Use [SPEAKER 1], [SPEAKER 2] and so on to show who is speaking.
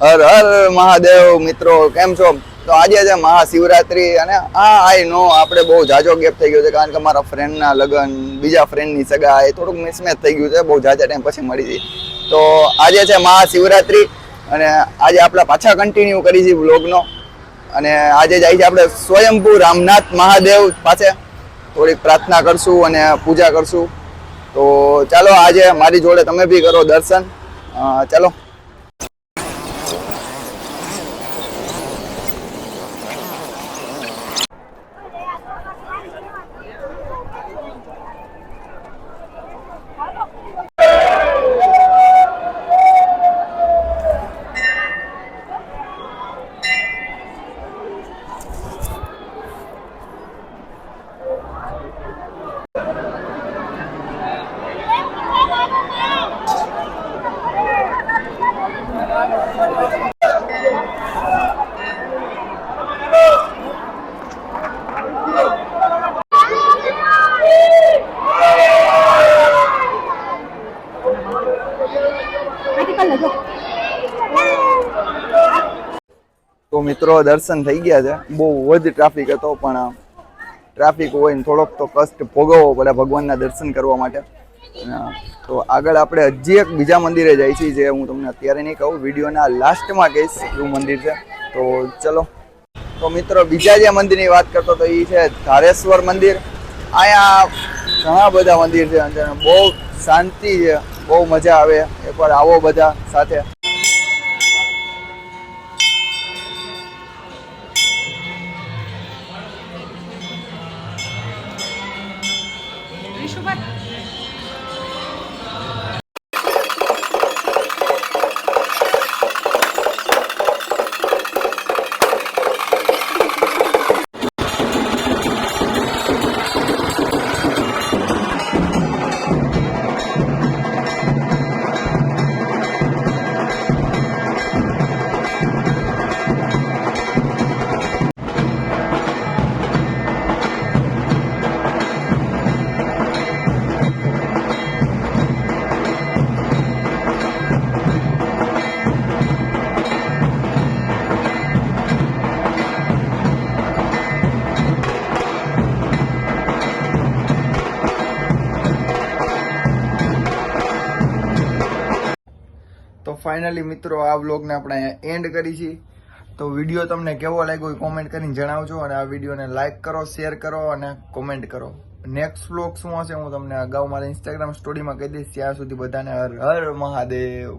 [SPEAKER 1] હર હર મહાદેવ મિત્રો, કેમ છો? તો આજે છે મહાશિવરાત્રી અને આઈ નો આપણે બહુ જાજો ગેપ થઈ ગયો છે, કારણ કે મારા ફ્રેન્ડના લગ્ન, બીજા ફ્રેન્ડની સગા, એ થોડુંક મિસમેચ થઈ ગયું છે. બહુ જાજા ટાઈમ પછી મળી હતી. તો આજે છે મહાશિવરાત્રી અને આજે આપણે પાછા કન્ટિન્યુ કરી છે વ્લોગનો. અને આજે જાય છે આપણે સ્વયંભૂ રામનાથ મહાદેવ પાસે થોડીક પ્રાર્થના કરશું અને પૂજા કરશું. તો ચાલો આજે મારી જોડે તમે બી કરો દર્શન. ચાલો. તો મિત્રો દર્શન થઈ ગયા છે. બહુ જ ટ્રાફિક હતો, પણ ટ્રાફિક હોય ને થોડોક તો કષ્ટ ભોગવવો પડે ભગવાનના દર્શન કરવા માટે. તો આગળ આપણે હજી એક બીજા મંદિરે જાય છીએ, જે હું તમને અત્યારે નહીં કહું, વિડીયોના લાસ્ટમાં કહીશ એવું મંદિર છે. તો ચલો. તો મિત્રો બીજા જે મંદિરની વાત કરતો તો એ છે ધારેશ્વર મંદિર. અહીંયા ઘણા બધા મંદિર છે અને બહુ શાંતિ છે, બહુ મજા આવે. એકવાર આવો બધા સાથે. તો ફાઇનલી મિત્રો આ વ્લોગને આપણે અહીંયા એન્ડ કરી છીએ. તો વિડીયો તમને કેવો લાગ્યો એ કોમેન્ટ કરીને જણાવજો, અને આ વિડીયોને લાઇક કરો, શેર કરો અને કોમેન્ટ કરો. નેક્સ્ટ વ્લોગ શું હશે હું તમને અગાઉ મારા ઇન્સ્ટાગ્રામ સ્ટોરીમાં કહી દઈશ. ત્યાં સુધી બધાને હર હર મહાદેવ.